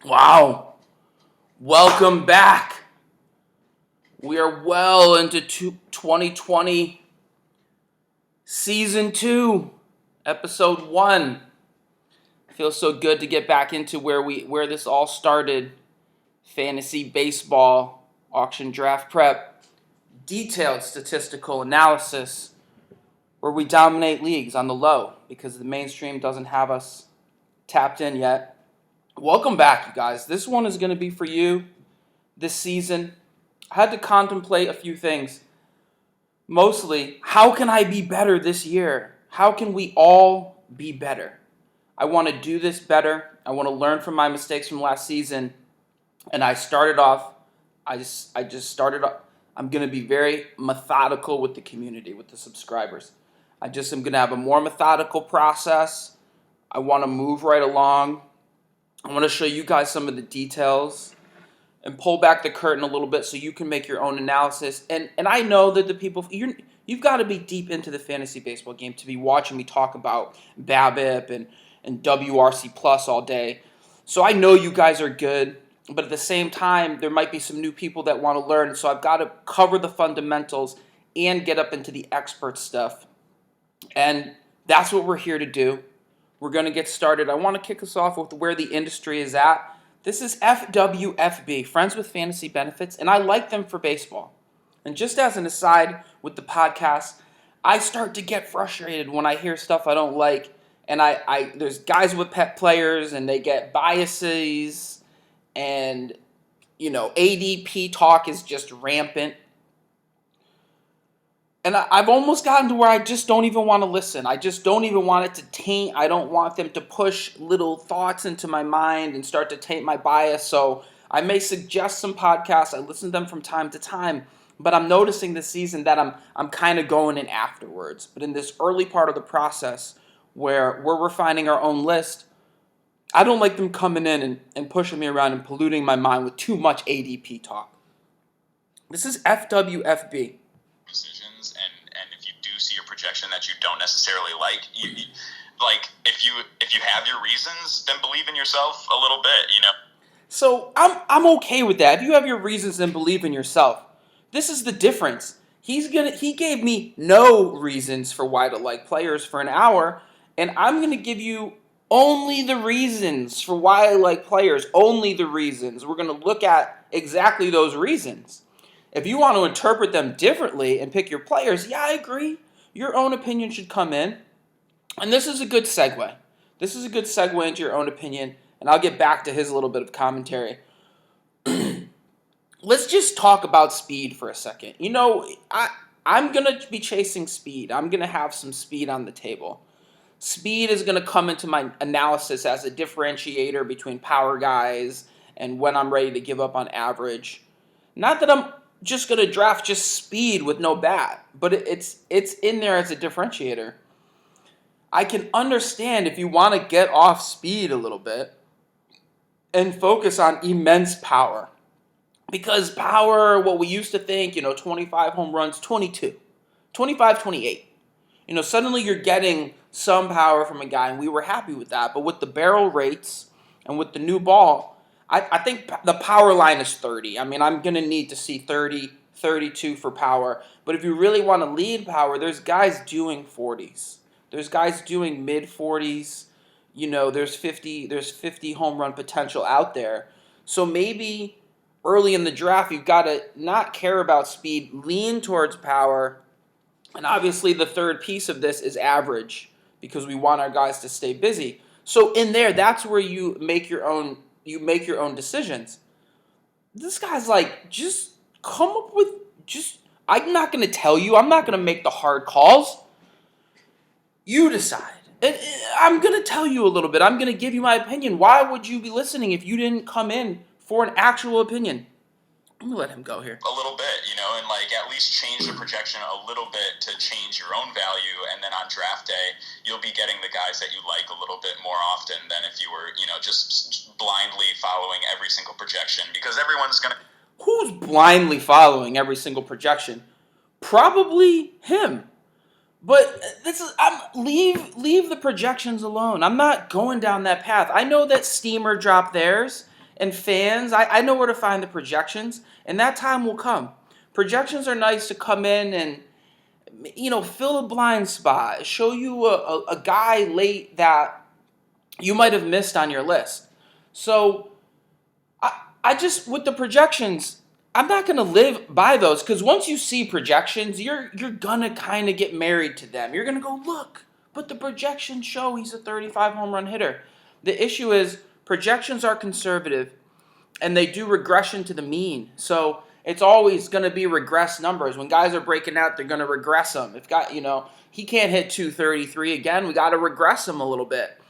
Wow. Welcome back. We are well into 2020 Season 2, Episode 1. It feels so good to get back into where this all started. Fantasy baseball, auction draft prep, detailed statistical analysis, where we dominate leagues on the low because the mainstream doesn't have us tapped in yet. Welcome back, you guys. This one is going to be for you this season. I had to contemplate a few things. Mostly, how can I be better this year? How can we all be better? I want to do this better. I want to learn from my mistakes from last season. And I started off, I just started off, I'm going to be very methodical with the community, with the subscribers. I'm going to have a more methodical process. I want to move right along. I want to show you guys some of the details and pull back the curtain a little bit so you can make your own analysis. And I know that the people, you've got to be deep into the fantasy baseball game to be watching me talk about BABIP and WRC Plus all day. So I know you guys are good, but at the same time, there might be some new people that want to learn. So I've got to cover the fundamentals and get up into the expert stuff. And that's what we're here to do. We're going to get started. I want to kick us off with where the industry is at. This is FWFB, Friends with Fantasy Benefits, and I like them for baseball. And just as an aside with the podcast, I start to get frustrated when I hear stuff I don't like. And there's guys with pet players, and they get biases, and, ADP talk is just rampant. And I've almost gotten to where I just don't even want to listen. I just don't even want it to taint. I don't want them to push little thoughts into my mind and start to taint my bias. So I may suggest some podcasts. I listen to them from time to time. But I'm noticing this season that I'm kind of going in afterwards. But in this early part of the process where we're refining our own list, I don't like them coming in and pushing me around and polluting my mind with too much ADP talk. This is FWFB. Decisions, and if you do see a projection that you don't necessarily like, if you have your reasons, then believe in yourself a little bit, So I'm okay with that. If you have your reasons, then believe in yourself. This is the difference. He gave me no reasons for why to like players for an hour, and I'm gonna give you only the reasons for why I like players. Only the reasons. We're gonna look at exactly those reasons. If you want to interpret them differently and pick your players, yeah, I agree. Your own opinion should come in. And this is a good segue. This is a good segue into your own opinion, and I'll get back to his little bit of commentary. Let's just talk about speed for a second. I'm going to be chasing speed. I'm going to have some speed on the table. Speed is going to come into my analysis as a differentiator between power guys and when I'm ready to give up on average. Not that I'm just going to draft just speed with no bat, but it's in there as a differentiator. I can understand if you want to get off speed a little bit and focus on immense power. Because power, what we used to think, 25 home runs, 22, 25, 28. Suddenly you're getting some power from a guy, and we were happy with that. But with the barrel rates and with the new ball, I think the power line is 30. I mean, I'm going to need to see 30, 32 for power. But if you really want to lead power, there's guys doing 40s. There's guys doing mid-40s. There's 50 home run potential out there. So maybe early in the draft, you've got to not care about speed, lean towards power. And obviously the third piece of this is average because we want our guys to stay busy. So in there, that's where you make your own decisions. This guy's like, just come up with, I'm not going to tell you. I'm not going to make the hard calls. You decide. I'm going to tell you a little bit. I'm going to give you my opinion. Why would you be listening if you didn't come in for an actual opinion? I'm going to let him go here. A little bit, and at least change the projection a little bit to change your own value. And then on draft day, you'll be getting the guys that you like a little bit more often than if you were, just blindly following every single projection, because everyone's going to... Who's blindly following every single projection? Probably him. But leave the projections alone. I'm not going down that path. I know that Steamer dropped theirs, and fans, I know where to find the projections, and that time will come. Projections are nice to come in and fill a blind spot, show you a guy late that you might have missed on your list. So I just, with the projections, I'm not going to live by those, because once you see projections, you're going to kind of get married to them. You're going to go, look, but the projections show he's a 35 home run hitter. The issue is projections are conservative, and they do regression to the mean. So it's always going to be regress numbers. When guys are breaking out, they're going to regress them. If he can't hit 233 again, we got to regress him a little bit.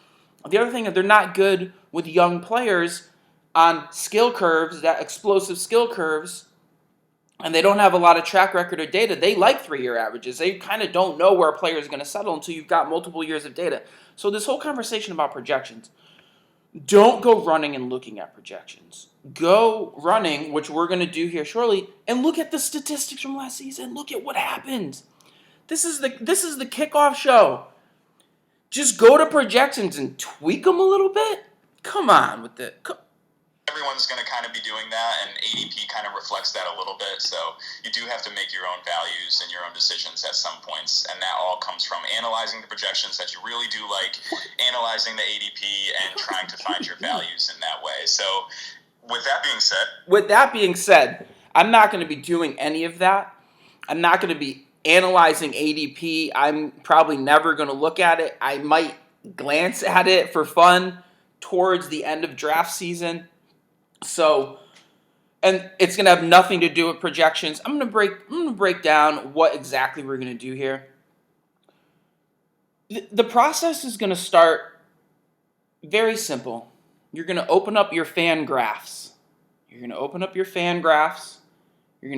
The other thing is they're not good with young players on skill curves, that explosive skill curves, and they don't have a lot of track record or data. They like 3-year averages. They kind of don't know where a player is going to settle until you've got multiple years of data. So this whole conversation about projections, don't go running and looking at projections. Go running, which we're going to do here shortly, and look at the statistics from last season. Look at what happened. This is the kickoff show. Just go to projections and tweak them a little bit. Come on with it. Everyone's going to kind of be doing that, and ADP kind of reflects that a little bit. So you do have to make your own values and your own decisions at some points, and that all comes from analyzing the projections that you really do like, analyzing the ADP, and trying to find your values in that way. So with that being said, I'm not going to be doing any of that. I'm not going to be analyzing ADP. I'm probably never going to look at it. I might glance at it for fun towards the end of draft season. So, and it's going to have nothing to do with projections. I'm going to break down what exactly we're going to do here. The process is going to start very simple. You're going to open up your fan graphs. You're going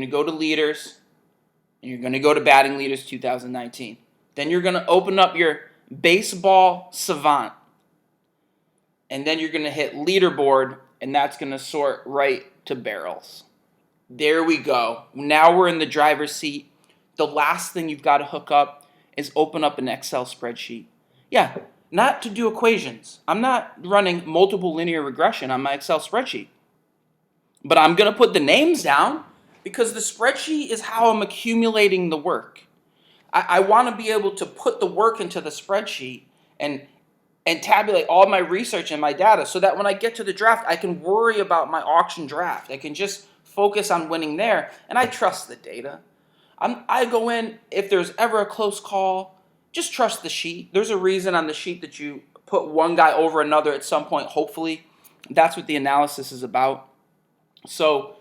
to go to leaders, and you're going to go to batting leaders 2019. Then you're going to open up your baseball savant, and then you're going to hit leaderboard, and that's going to sort right to barrels. There we go. Now we're in the driver's seat. The last thing you've got to hook up is open up an Excel spreadsheet. Yeah, not to do equations. I'm not running multiple linear regression on my Excel spreadsheet. But I'm going to put the names down, because the spreadsheet is how I'm accumulating the work. I want to be able to put the work into the spreadsheet and tabulate all my research and my data, so that when I get to the draft, I can worry about my auction draft. I can just focus on winning there, and I trust the data. I go in, if there's ever a close call, just trust the sheet. There's a reason on the sheet that you put one guy over another at some point, hopefully. That's what the analysis is about. So,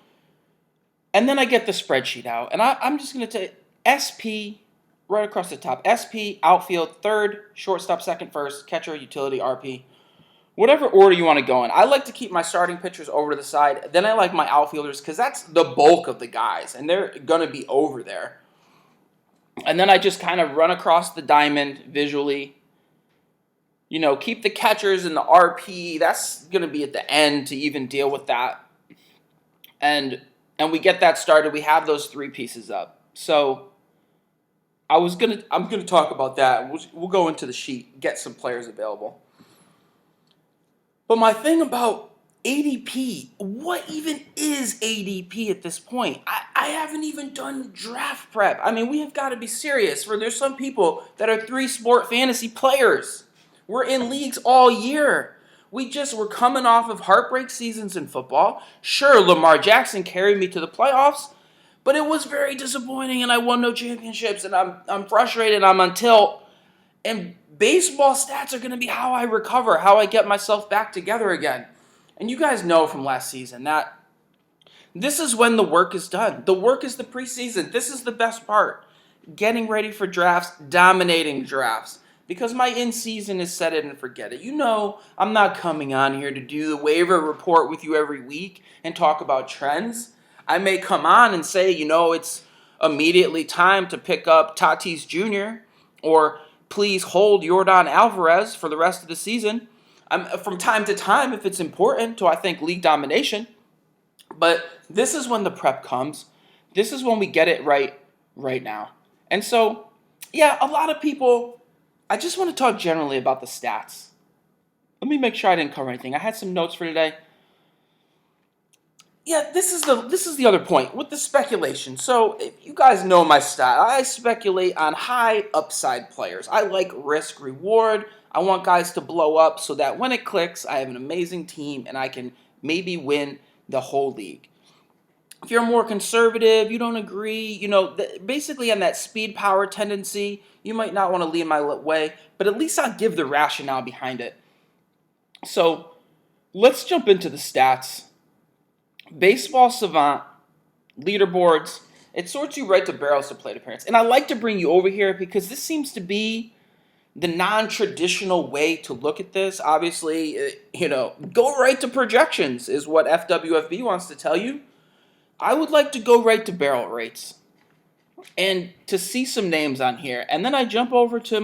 and then I get the spreadsheet out, and I'm just going to take SP right across the top. SP, outfield, third, shortstop, second, first, catcher, utility, RP. Whatever order you want to go in. I like to keep my starting pitchers over to the side. Then I like my outfielders, because that's the bulk of the guys, and they're going to be over there. And then I just kind of run across the diamond visually. Keep the catchers and the RP. That's going to be at the end to even deal with that. And we get that started. We have those 3 pieces up. So I'm gonna talk about that. We'll go into the sheet, get some players available. But my thing about ADP, what even is ADP at this point? I haven't even done draft prep. I mean, we have got to be serious. There's some people that are 3-sport fantasy players. We're in leagues all year. We're coming off of heartbreak seasons in football. Sure, Lamar Jackson carried me to the playoffs, but it was very disappointing, and I won no championships, and I'm frustrated, I'm on tilt. And baseball stats are going to be how I recover, how I get myself back together again. And you guys know from last season that this is when the work is done. The work is the preseason. This is the best part. Getting ready for drafts, dominating drafts. Because my in-season is set it and forget it. I'm not coming on here to do the waiver report with you every week and talk about trends. I may come on and say, it's immediately time to pick up Tatis Jr. or please hold Yordan Alvarez for the rest of the season. From time to time, if it's important to, I think, league domination. But this is when the prep comes. This is when we get it right now. And so, yeah, a lot of people. I just want to talk generally about the stats. Let me make sure I didn't cover anything. I had some notes for today. Yeah, this is the other point with the speculation. So if you guys know my style, I speculate on high upside players. I like risk reward. I want guys to blow up so that when it clicks, I have an amazing team and I can maybe win the whole league. If you're more conservative, you don't agree, basically on that speed power tendency, you might not want to lead my way, but at least I'll give the rationale behind it. So let's jump into the stats. Baseball Savant, leaderboards, it sorts you right to barrels to plate appearance. And I like to bring you over here because this seems to be the non-traditional way to look at this. Obviously, go right to projections is what FWFB wants to tell you. I would like to go right to barrel rates and to see some names on here. And then I jump over to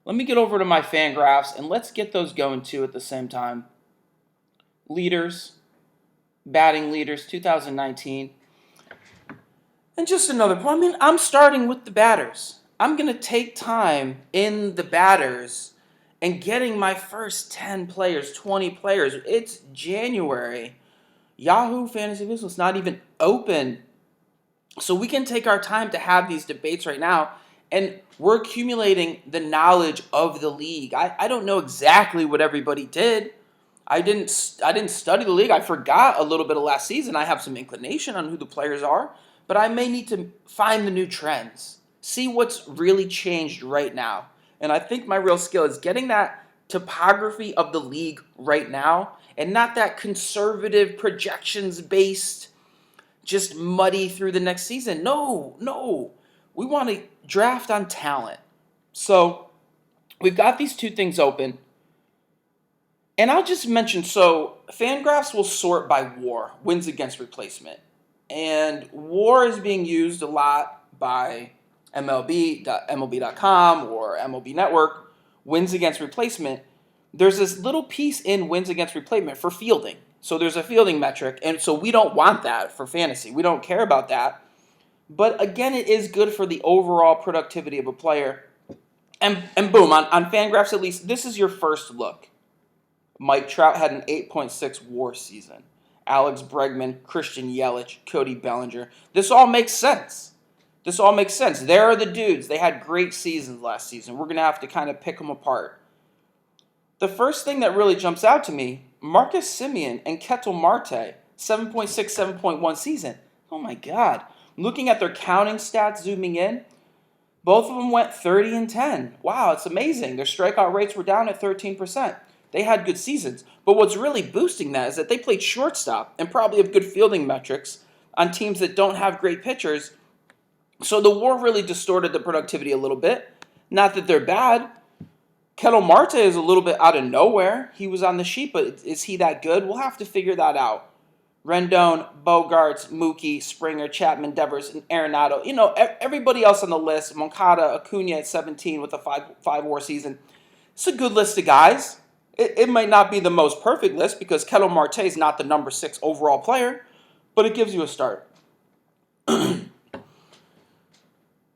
let me get over to my fan graphs and let's get those going too at the same time. Leaders, batting leaders, 2019. And just another point, I'm starting with the batters. I'm going to take time in the batters and getting my first 10 players, 20 players. It's January. Yahoo Fantasy Baseball is not even open. So we can take our time to have these debates right now. And we're accumulating the knowledge of the league. I don't know exactly what everybody did. I didn't study the league. I forgot a little bit of last season. I have some inclination on who the players are. But I may need to find the new trends. See what's really changed right now. And I think my real skill is getting that topography of the league right now and not that conservative projections-based, just muddy through the next season. No. We want to draft on talent. So we've got these two things open. And I'll just mention, so Fangraphs will sort by WAR, wins against replacement. And WAR is being used a lot by MLB.com or MLB Network, wins against replacement. There's this little piece in wins against replacement for fielding. So there's a fielding metric, and so we don't want that for fantasy. We don't care about that. But again, it is good for the overall productivity of a player. And boom, on Fangraphs at least, this is your first look. Mike Trout had an 8.6 WAR season. Alex Bregman, Christian Yelich, Cody Bellinger. This all makes sense. There are the dudes. They had great seasons last season. We're going to have to kind of pick them apart. The first thing that really jumps out to me, Marcus Semien and Ketel Marte, 7.6, 7.1 season. Oh my God. Looking at their counting stats, zooming in, both of them went 30 and 10. Wow, it's amazing. Their strikeout rates were down at 13%. They had good seasons. But what's really boosting that is that they played shortstop and probably have good fielding metrics on teams that don't have great pitchers. So the WAR really distorted the productivity a little bit. Not that they're bad. Ketel Marte is a little bit out of nowhere. He was on the sheet, but is he that good? We'll have to figure that out. Rendon, Bogarts, Mookie, Springer, Chapman, Devers, and Arenado. Everybody else on the list. Moncada, Acuna at 17 with a 5 WAR season. It's a good list of guys. It might not be the most perfect list because Ketel Marte is not the number 6 overall player, but it gives you a start.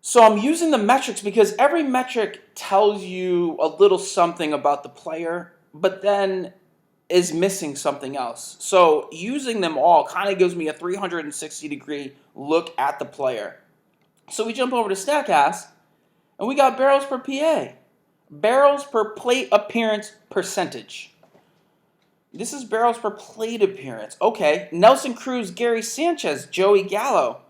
So I'm using the metrics because every metric tells you a little something about the player, but then is missing something else. So using them all kind of gives me a 360-degree look at the player. So we jump over to StatCast, and we got barrels per PA. Barrels per plate appearance percentage. This is barrels per plate appearance. Okay, Nelson Cruz, Gary Sanchez, Joey Gallo.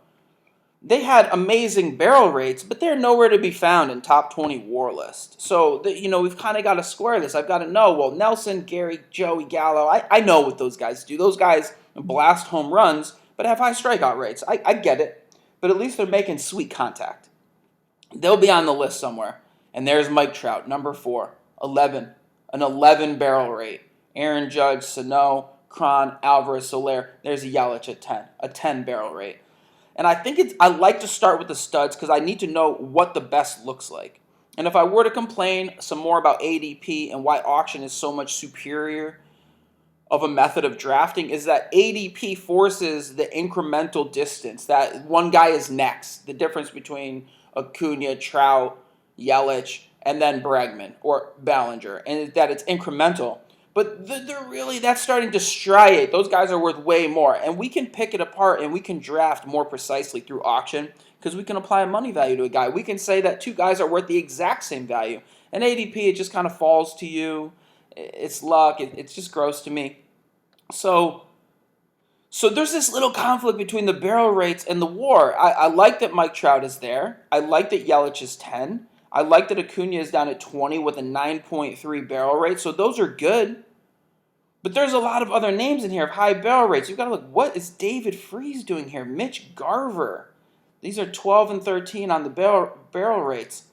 They had amazing barrel rates, but they're nowhere to be found in top 20 WAR list. So, we've kind of got to square this. I've got to know, well, Nelson, Gary, Joey Gallo, I know what those guys do. Those guys blast home runs, but have high strikeout rates. I get it, but at least they're making sweet contact. They'll be on the list somewhere. And there's Mike Trout, number 4, 11, an 11 barrel rate. Aaron Judge, Sano, Cron, Alvarez, Soler. There's Yelich at 10, a 10 barrel rate. And I like to start with the studs because I need to know what the best looks like. And if I were to complain some more about ADP and why auction is so much superior of a method of drafting is that ADP forces the incremental distance, that one guy is next. The difference between Acuna, Trout, Yelich, and then Bregman or Bellinger, and that it's incremental. But that's starting to striate. Those guys are worth way more, and we can pick it apart and we can draft more precisely through auction because we can apply a money value to a guy. We can say that two guys are worth the exact same value. And ADP, it just kind of falls to you. It's luck. It's just gross to me. So there's this little conflict between the barrel rates and the WAR. I like that Mike Trout is there. I like that Yelich is 10. I like that Acuna is down at 20 with a 9.3 barrel rate. So those are good. But there's a lot of other names in here of high barrel rates. You've got to look, what is David Freese doing here? Mitch Garver. These are 12 and 13 on the barrel rates.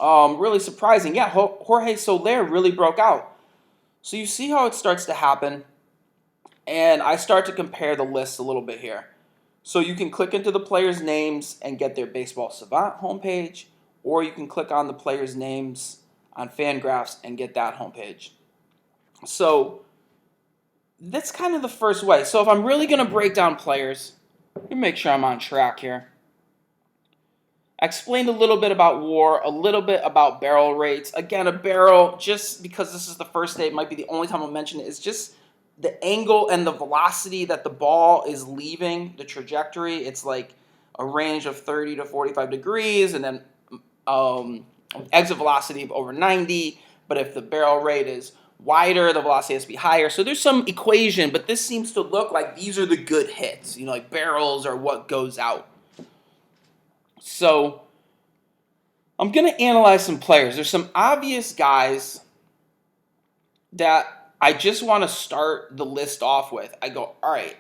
Really surprising. Yeah, Jorge Soler really broke out. So you see how it starts to happen. And I start to compare the lists a little bit here. So you can click into the players' names and get their Baseball Savant homepage. Or you can click on the players' names on Fangraphs and get that homepage. So that's kind of the first way. So if I'm really going to break down players, let me make sure I'm on track here. I explained a little bit about WAR, a little bit about barrel rates. Again, a barrel, just because this is the first day, it might be the only time I'll mention it, is just the angle and the velocity that the ball is leaving, the trajectory. It's like a range of 30 to 45 degrees, and then exit velocity of over 90. But if the barrel rate is wider, the velocity has to be higher. So there's some equation, but this seems to look like these are the good hits. Like barrels are what goes out. So I'm going to analyze some players. There's some obvious guys that I just want to start the list off with. I go, all right,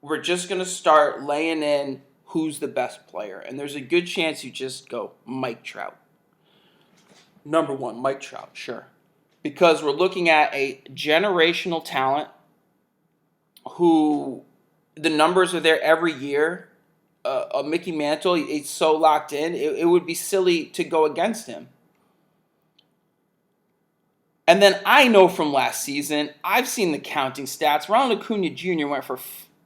we're just going to start laying in who's the best player. And there's a good chance you just go Mike Trout. Number one, Mike Trout, sure. Because we're looking at a generational talent who the numbers are there every year. Mickey Mantle, it's so locked in, it would be silly to go against him. And then I know from last season, I've seen the counting stats. Ronald Acuna Jr.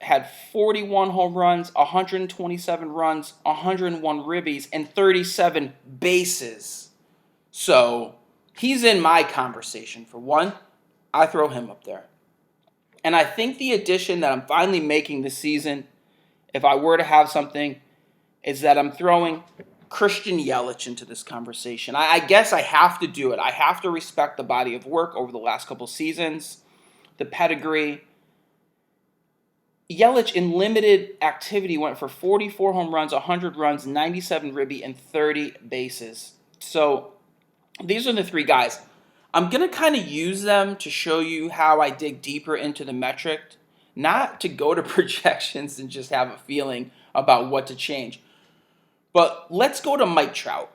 had 41 home runs, 127 runs, 101 ribbies, and 37 bases. So he's in my conversation. For one, I throw him up there. And I think the addition that I'm finally making this season, if I were to have something, is that I'm throwing Christian Yelich into this conversation. I guess I have to do it. I have to respect the body of work over the last couple seasons, the pedigree. Yelich in limited activity went for 44 home runs, 100 runs, 97 ribby, and 30 bases. So these are the three guys. I'm going to kind of use them to show you how I dig deeper into the metric, not to go to projections and just have a feeling about what to change. But let's go to Mike Trout.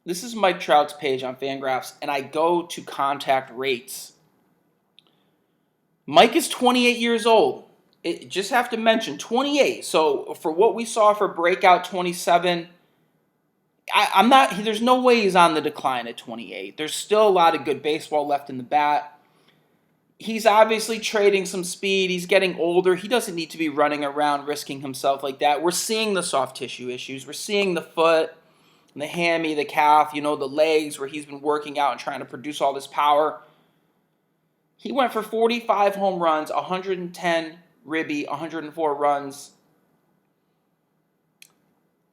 This is Mike Trout's page on Fangraphs, and I go to contact rates. Mike is 28 years old. Just have to mention 28. So for what we saw for breakout 27, I'm not. There's no way he's on the decline at 28. There's still a lot of good baseball left in the bat. He's obviously trading some speed. He's getting older. He doesn't need to be running around risking himself like that. We're seeing the soft tissue issues. We're seeing the foot, the hammy, the calf, the legs where he's been working out and trying to produce all this power. He went for 45 home runs, 110 ribby, 104 runs.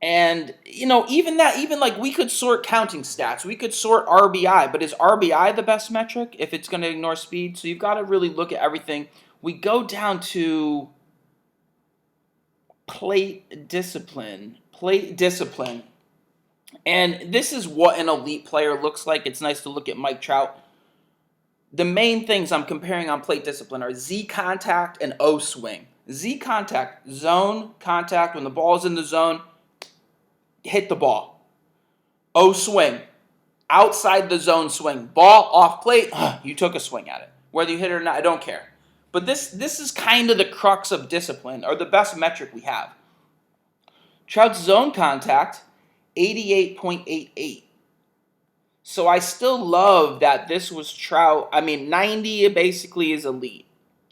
And, even like we could sort counting stats. We could sort RBI, but is RBI the best metric if it's going to ignore speed? So you've got to really look at everything. We go down to plate discipline. And this is what an elite player looks like. It's nice to look at Mike Trout. The main things I'm comparing on plate discipline are Z contact and O swing. Z contact, zone contact, when the ball's in the zone, hit the ball. O swing, outside the zone swing. Ball off plate, you took a swing at it. Whether you hit it or not, I don't care. But this is kind of the crux of discipline, or the best metric we have. Trout's zone contact, 88.88. So I still love that this was Trout. 90 basically is elite.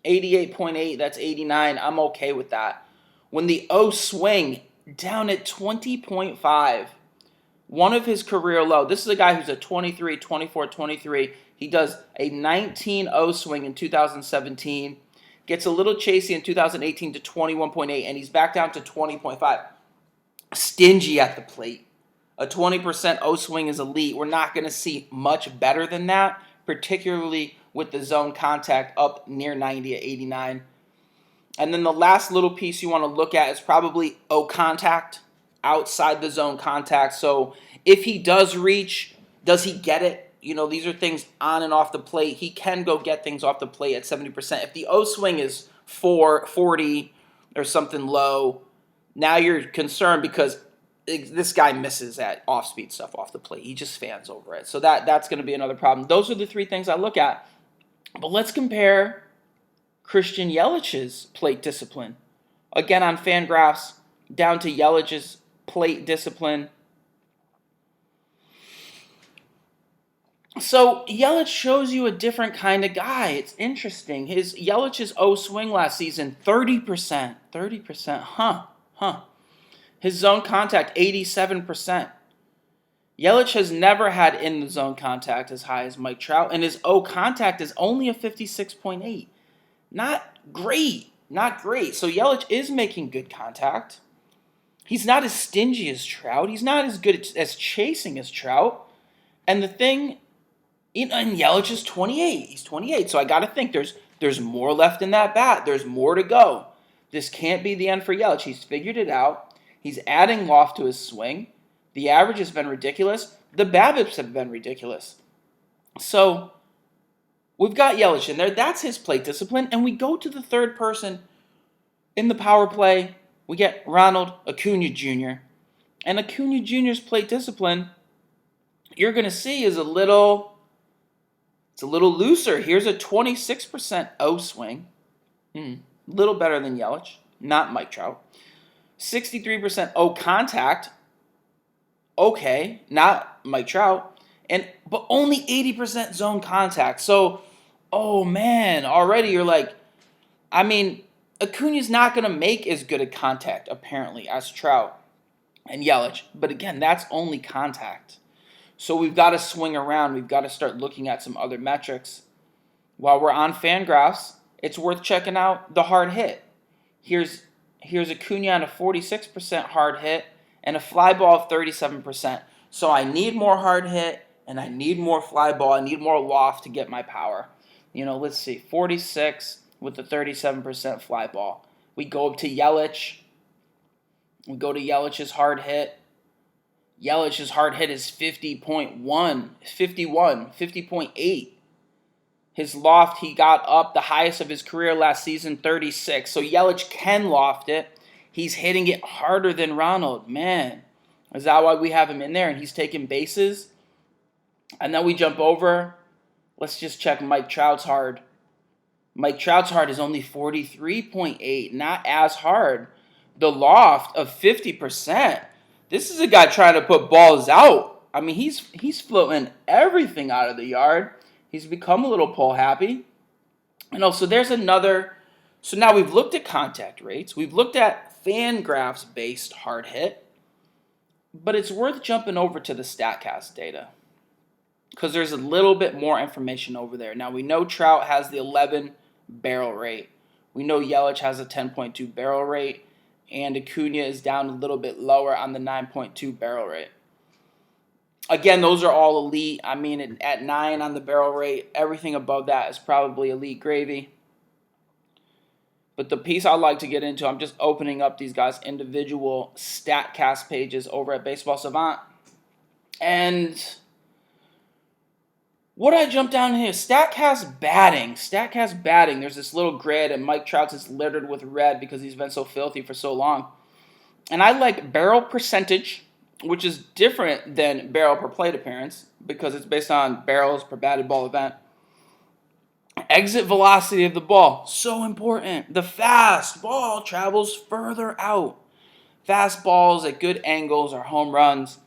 88.8, that's 89. I'm okay with that. When the O swing, down at 20.5. One of his career low. This is a guy who's a 23, 24, 23. He does a 19-0 swing in 2017. Gets a little chasey in 2018 to 21.8, and he's back down to 20.5. Stingy at the plate. A 20% O swing is elite. We're not going to see much better than that, particularly with the zone contact up near 90 at 89. And then the last little piece you want to look at is probably O contact, outside the zone contact. So if he does reach, does he get it? You know, these are things on and off the plate. He can go get things off the plate at 70%. If the O swing is 440 or something low, now you're concerned because this guy misses at off-speed stuff off the plate. He just fans over it. So that's going to be another problem. Those are the three things I look at. But let's compare Christian Yelich's plate discipline. Again, on Fangraphs, down to Yelich's plate discipline. So Yelich shows you a different kind of guy. It's interesting. Yelich's O swing last season, 30%. 30%. Huh. His zone contact, 87%. Yelich has never had in the zone contact as high as Mike Trout, and his O contact is only a 56.8. Not great. So Yelich is making good contact. He's not as stingy as Trout. He's not as good as chasing as Trout. And the thing, and Yelich is 28. He's 28, so I got to think there's more left in that bat. There's more to go. This can't be the end for Yelich. He's figured it out. He's adding loft to his swing. The average has been ridiculous. The BABIPs have been ridiculous. So we've got Yelich in there. That's his plate discipline. And we go to the third person in the power play. We get Ronald Acuna Jr. And Acuna Jr.'s plate discipline, you're going to see, is a little looser. Here's a 26% O swing. A little better than Yelich, not Mike Trout. 63% O contact. Okay, not Mike Trout. But only 80% zone contact. So, oh man, already you're like, I mean, Acuna's not going to make as good a contact, apparently, as Trout and Yelich. But again, that's only contact. So we've got to swing around. We've got to start looking at some other metrics. While we're on Fangraphs, it's worth checking out the hard hit. Here's Acuna on a 46% hard hit and a fly ball of 37%. So I need more hard hit and I need more fly ball. I need more loft to get my power. You know, let's see, 46 with the 37% fly ball. We go up to Yelich. We go to Yelich's hard hit. Yelich's hard hit is 50.8. His loft, he got up the highest of his career last season, 36. So Yelich can loft it. He's hitting it harder than Ronald. Man, is that why we have him in there? And he's taking bases. And then we jump over. Let's just check Mike Trout's hard. Mike Trout's hard is only 43.8. Not as hard. The loft of 50%. This is a guy trying to put balls out. I mean, he's floating everything out of the yard. He's become a little pull happy. So there's another. So now we've looked at contact rates. We've looked at Fangraphs based hard hit. But it's worth jumping over to the StatCast data, because there's a little bit more information over there. Now we know Trout has the 11 barrel rate. We know Yelich has a 10.2 barrel rate. And Acuna is down a little bit lower on the 9.2 barrel rate. Again, those are all elite. I mean, at 9 on the barrel rate, everything above that is probably elite gravy. But the piece I'd like to get into, I'm just opening up these guys' individual StatCast pages over at Baseball Savant. And what I jump down here, StatCast batting. StatCast batting, there's this little grid, and Mike Trout's is littered with red because he's been so filthy for so long. And I like barrel percentage, which is different than barrel per plate appearance because it's based on barrels per batted ball event. Exit velocity of the ball, so important. The fast ball travels further out. Fast balls at good angles are home runs.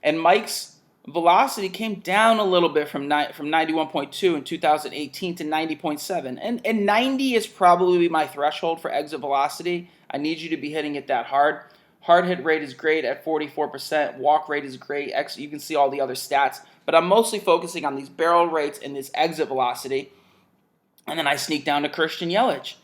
And Mike's velocity came down a little bit from 91.2 in 2018 to 90.7. And 90 is probably my threshold for exit velocity. I need you to be hitting it that hard. Hard hit rate is great at 44%. Walk rate is great. You can see all the other stats. But I'm mostly focusing on these barrel rates and this exit velocity. And then I sneak down to Christian Yelich.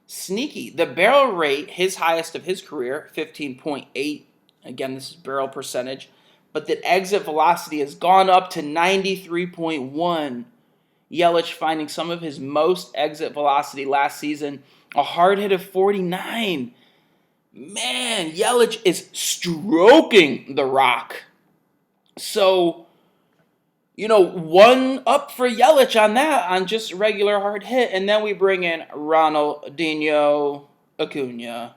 Sneaky. The barrel rate, his highest of his career, 15.8. Again, this is barrel percentage. But the exit velocity has gone up to 93.1. Yelich finding some of his most exit velocity last season. A hard hit of 49. Man, Yelich is stroking the rock. So, one up for Yelich on that, on just regular hard hit. And then we bring in Ronaldinho Acuna.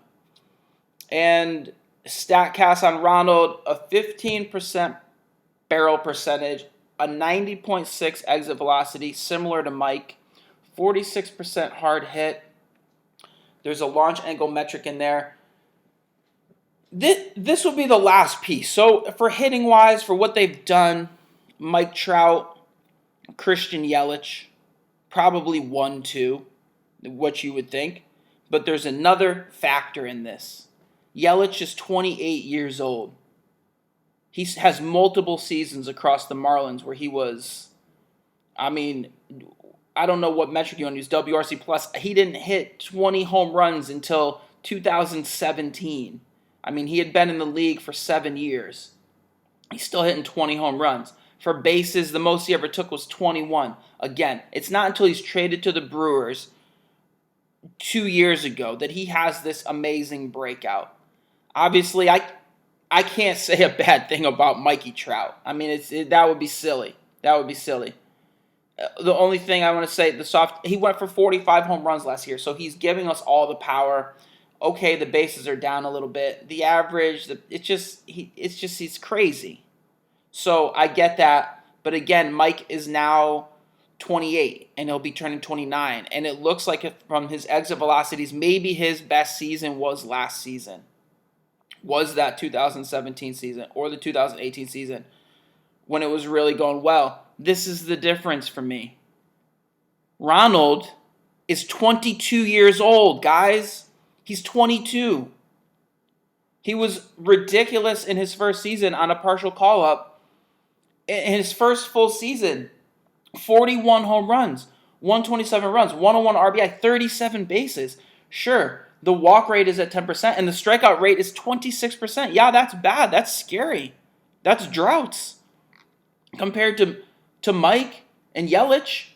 And StatCast on Ronald, a 15% barrel percentage, a 90.6 exit velocity, similar to Mike, 46% hard hit. There's a launch angle metric in there. This will be the last piece. So for hitting wise, for what they've done, Mike Trout, Christian Yelich, probably 1-2, what you would think. But there's another factor in this. Yelich is 28 years old. He has multiple seasons across the Marlins where he was, I don't know what metric you want to use, WRC plus. He didn't hit 20 home runs until 2017. He had been in the league for 7 years. He's still hitting 20 home runs. For bases, the most he ever took was 21. Again, it's not until he's traded to the Brewers 2 years ago that he has this amazing breakout. Obviously, I can't say a bad thing about Mikey Trout. That would be silly. That would be silly. The only thing I want to say, he went for 45 home runs last year, so he's giving us all the power. Okay, the bases are down a little bit. The average, he's crazy. So I get that, but again, Mike is now 28, and he'll be turning 29, and it looks like from his exit velocities, maybe his best season was last season. Was that 2017 season or the 2018 season when it was really going well. This is the difference for me. Ronald is 22 years old, guys. He's 22. He was ridiculous in his first season on a partial call-up. In his first full season, 41 home runs, 127 runs, 101 RBI, 37 bases. Sure, the walk rate is at 10%, and the strikeout rate is 26%. Yeah, that's bad. That's scary. That's droughts. Compared to Mike and Yelich,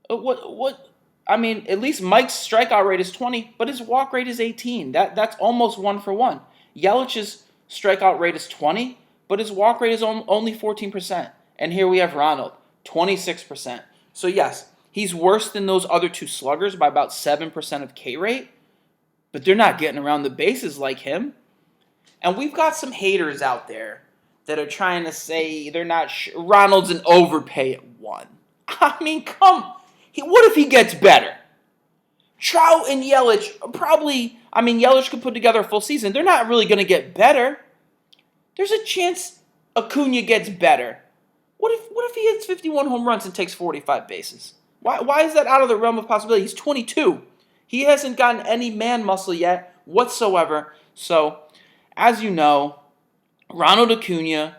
at least Mike's strikeout rate is 20, but his walk rate is 18. That's almost 1-for-1. Yelich's strikeout rate is 20, but his walk rate is only 14%. And here we have Ronald, 26%. So yes, he's worse than those other two sluggers by about 7% of K rate, but they're not getting around the bases like him. And we've got some haters out there that are trying to say they're not Ronald's an overpay at 1. What if he gets better? Trout and Yelich probably, Yelich could put together a full season. They're not really going to get better. There's a chance Acuna gets better. What if he hits 51 home runs and takes 45 bases? Why is that out of the realm of possibility? He's 22. He hasn't gotten any man muscle yet whatsoever. So, as you know, Ronald Acuna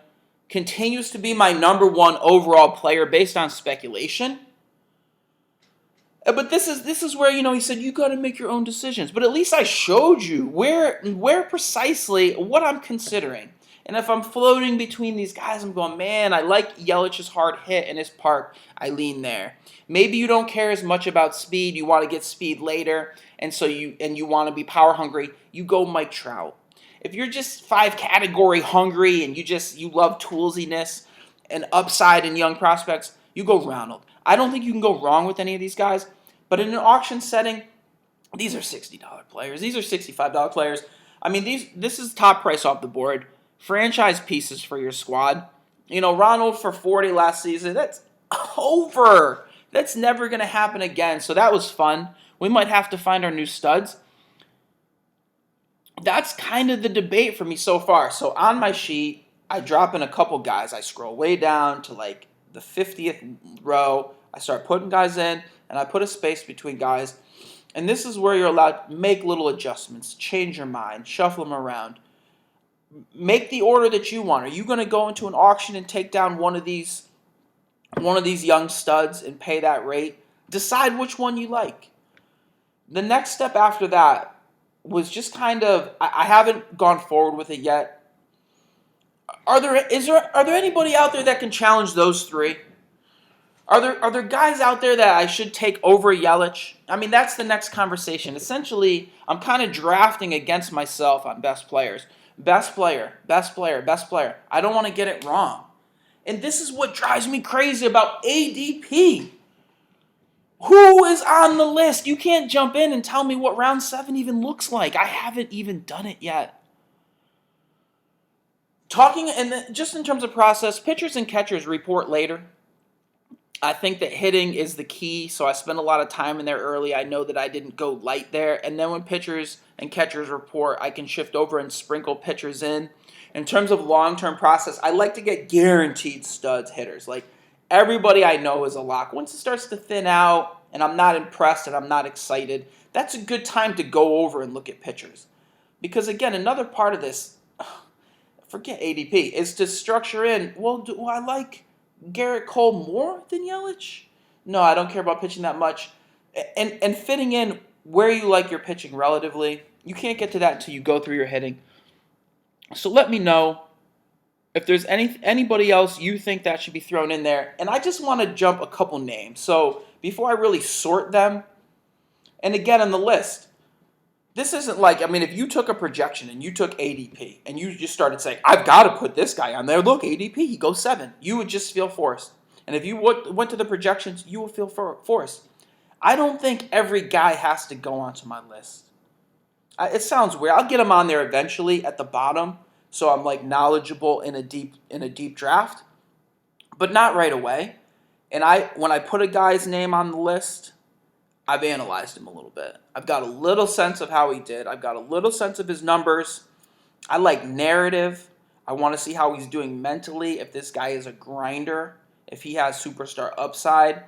continues to be my number 1 overall player based on speculation. But this is where, he said, you got to make your own decisions. But at least I showed you where precisely what I'm considering. And if I'm floating between these guys, I'm going, man, I like Yelich's hard hit in his park. I lean there. Maybe you don't care as much about speed. You want to get speed later. And so you want to be power hungry. You go Mike Trout. If you're just 5 category hungry and you love toolsiness and upside in young prospects, you go Ronald. I don't think you can go wrong with any of these guys. But in an auction setting, these are $60 players. These are $65 players. This is top price off the board. Franchise pieces for your squad. Ronald for 40 last season, that's over. That's never going to happen again. So that was fun. We might have to find our new studs. That's kind of the debate for me so far. So on my sheet, I drop in a couple guys. I scroll way down to like the 50th row. I start putting guys in, and I put a space between guys. And this is where you're allowed to make little adjustments, change your mind, shuffle them around. Make the order that you want. Are you going to go into an auction and take down one of these young studs and pay that rate? Decide which one you like. The next step after that was just kind of, I haven't gone forward with it yet. Are there anybody out there that can challenge those three? Are there guys out there that I should take over Yelich? I mean, that's the next conversation. Essentially, I'm kind of drafting against myself on best players. Best player, best player, best player. I don't want to get it wrong. And this is what drives me crazy about ADP. Who is on the list? You can't jump in and tell me what round 7 even looks like. I haven't even done it yet. Just in terms of process, pitchers and catchers report later. I think that hitting is the key, so I spent a lot of time in there early. I know that I didn't go light there. And then when pitchers and catchers report, I can shift over and sprinkle pitchers in. In terms of long-term process, I like to get guaranteed studs hitters. Like, everybody I know is a lock. Once it starts to thin out and I'm not impressed and I'm not excited, that's a good time to go over and look at pitchers. Because, again, another part of this, forget ADP, is to structure in, well, do I like Garrett Cole more than Yelich? No, I don't care about pitching that much. And fitting in where you like your pitching relatively, you can't get to that until you go through your hitting. So let me know if there's anybody else you think that should be thrown in there. And I just want to jump a couple names. So before I really sort them, and again on the list, this isn't like, I mean, if you took a projection and you took ADP and you just started saying, I've got to put this guy on there. Look, ADP, he goes 7. You would just feel forced. And if you went to the projections, you would feel forced. I don't think every guy has to go onto my list. It sounds weird. I'll get him on there eventually at the bottom, so I'm like knowledgeable in a deep draft, but not right away. And when I put a guy's name on the list, I've analyzed him a little bit. I've got a little sense of how he did. I've got a little sense of his numbers. I like narrative. I want to see how he's doing mentally, if this guy is a grinder, if he has superstar upside.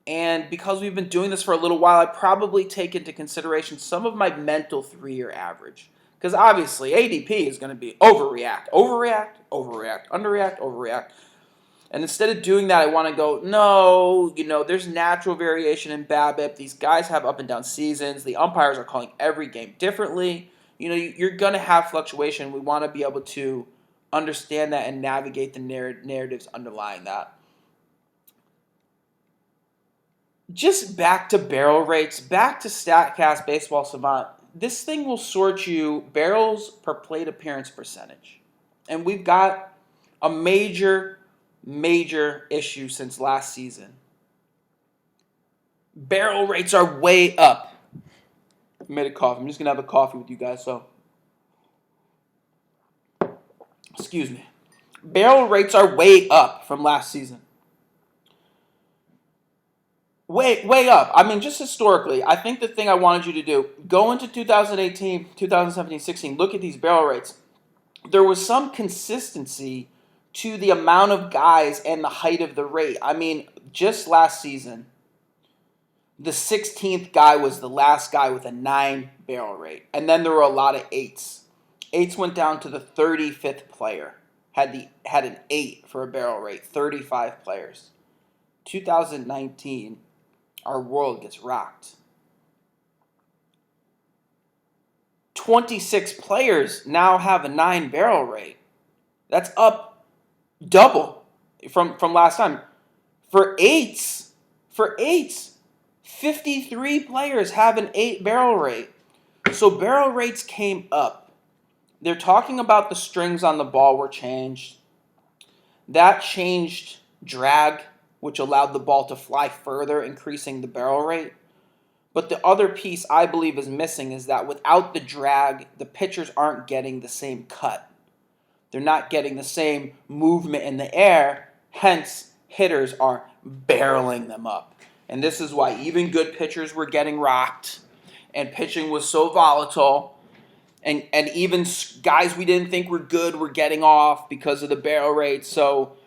And because we've been doing this for a little while, I probably take into consideration some of my mental 3-year average. Because obviously, ADP is going to be overreact, underreact. And instead of doing that, I want to go, no, there's natural variation in BABIP. These guys have up and down seasons. The umpires are calling every game differently. You're going to have fluctuation. We want to be able to understand that and navigate the narratives underlying that. Just back to barrel rates, back to StatCast Baseball Savant. This thing will sort you barrels per plate appearance percentage. And we've got a major issue since last season. Barrel rates are way up. I made a coffee. I'm just going to have a coffee with you guys, so. Excuse me. Barrel rates are way up from last season. Way up. I mean, just historically, I think the thing I wanted you to do, go into 2018, 2017, 16, look at these barrel rates. There was some consistency to the amount of guys and the height of the rate. I mean, just last season, the 16th guy was the last guy with a 9 barrel rate. And then there were a lot of 8s. 8s went down to the 35th player. Had an 8 for a barrel rate. 35 players. 2019, our world gets rocked. 26 players now have a 9 barrel rate. That's up double from last time. For eights, 53 players have an 8 barrel rate. So barrel rates came up. They're talking about the strings on the ball were changed. That changed drag, which allowed the ball to fly further, increasing the barrel rate. But the other piece I believe is missing is that without the drag, the pitchers aren't getting the same cut. They're not getting the same movement in the air. Hence, hitters are barreling them up. And this is why even good pitchers were getting rocked. And pitching was so volatile. And even guys we didn't think were good were getting off because of the barrel rate. So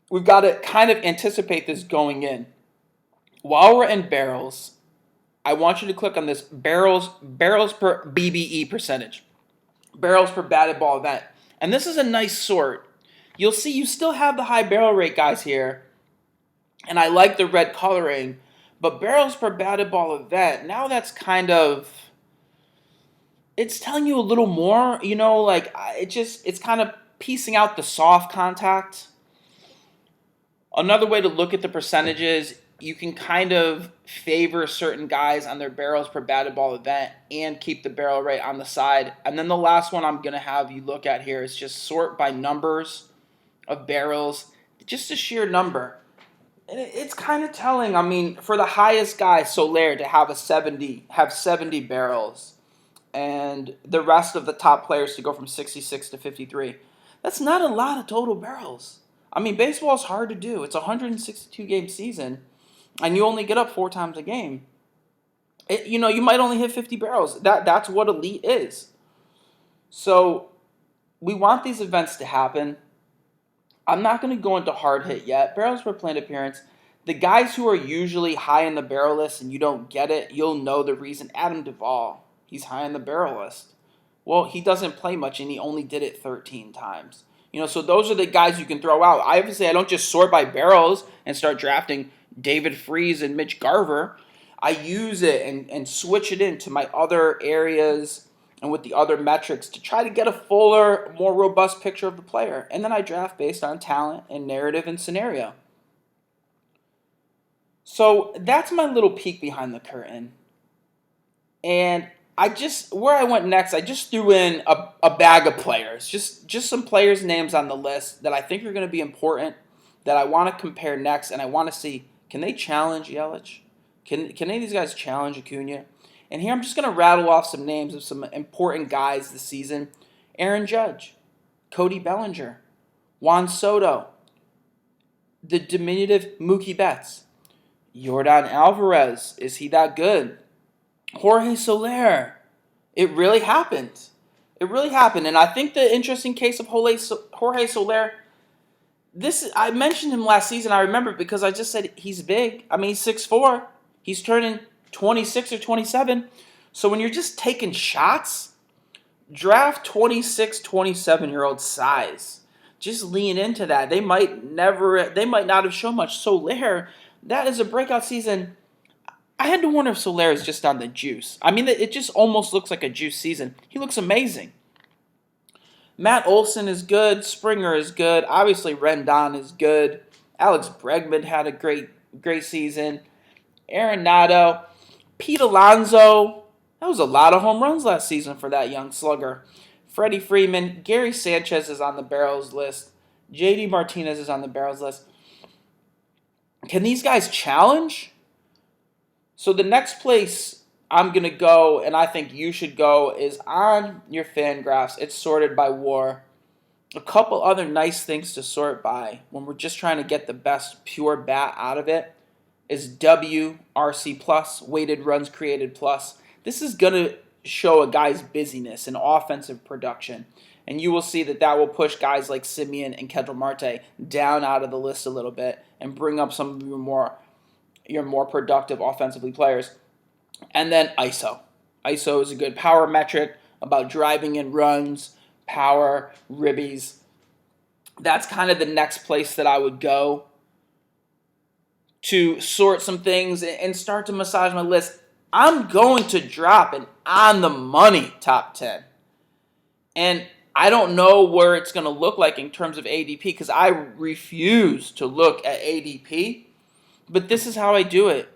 we've got to kind of anticipate this going in. While we're in barrels, I want you to click on this barrels per BBE percentage. barrels per batted ball event. And this is a nice sort. You'll see you still have the high barrel rate guys here, and I like the red coloring, but barrels per batted ball event, now that's kind of, it's telling you a little more, like it's kind of piecing out the soft contact. Another way to look at the percentages, you can kind of favor certain guys on their barrels per batted ball event and keep the barrel rate on the side. And then the last one I'm going to have you look at here is just sort by numbers of barrels, just a sheer number. And it's kind of telling. I mean, for the highest guy, Soler, to have 70 barrels, and the rest of the top players to go from 66 to 53. That's not a lot of total barrels. I mean, baseball is hard to do. It's a 162-game season, and you only get up 4 times a game. You might only hit 50 barrels. That's what elite is. So we want these events to happen. I'm not going to go into hard hit yet. Barrels per plate appearance. The guys who are usually high in the barrel list and you don't get it, you'll know the reason. Adam Duvall, he's high in the barrel list. Well, he doesn't play much, and he only did it 13 times. So those are the guys you can throw out. I don't just sort by barrels and start drafting David Freese and Mitch Garver. I use it and switch it into my other areas and with the other metrics to try to get a fuller, more robust picture of the player. And then I draft based on talent and narrative and scenario. So that's my little peek behind the curtain. And where I went next, I just threw in a bag of players. Just some players' names on the list that I think are going to be important, that I want to compare next, and I want to see, can they challenge Yelich? Can any of these guys challenge Acuna? And here I'm just going to rattle off some names of some important guys this season. Aaron Judge, Cody Bellinger, Juan Soto, the diminutive Mookie Betts, Yordan Alvarez. Is he that good? Jorge Soler. It really happened. And I think the interesting case of Jorge Soler, I mentioned him last season. I remember because I just said he's big. I mean, he's 6'4". He's turning 26 or 27. So when you're just taking shots, draft 26, 27-year-old size. Just lean into that. They might not have shown much. Soler, that is a breakout season. I had to wonder if Soler is just on the juice. I mean, it just almost looks like a juice season. He looks amazing. Matt Olson is good. Springer is good. Obviously, Rendon is good. Alex Bregman had a great season. Arenado. Pete Alonso. That was a lot of home runs last season for that young slugger. Freddie Freeman. Gary Sanchez is on the barrels list. JD Martinez is on the barrels list. Can these guys challenge? So the next place I'm going to go, and I think you should go, is on your fan graphs. It's sorted by WAR. A couple other nice things to sort by when we're just trying to get the best pure bat out of it is WRC plus, weighted runs created plus. This is going to show a guy's busyness and offensive production. And you will see that will push guys like Simeon and Kendall Marte down out of the list a little bit and bring up some of your more productive offensively players. And then ISO. ISO is a good power metric about driving in runs, power, ribbies. That's kind of the next place that I would go to sort some things and start to massage my list. I'm going to drop an on-the-money top 10. And I don't know where it's going to look like in terms of ADP because I refuse to look at ADP. But this is how I do it.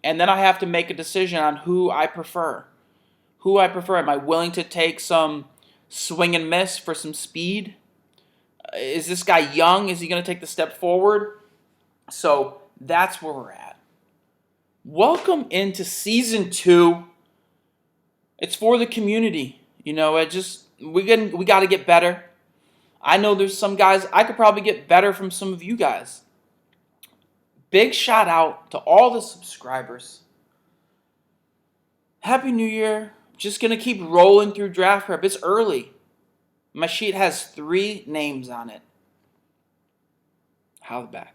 And then I have to make a decision on who I prefer. Am I willing to take some swing and miss for some speed? Is this guy young? Is he going to take the step forward? So that's where we're at. Welcome into season 2. It's for the community. We got to get better. I know there's some guys I could probably get better from some of you guys. Big shout out to all the subscribers. Happy New Year. Just going to keep rolling through draft prep. It's early. My sheet has 3 names on it. Holla back.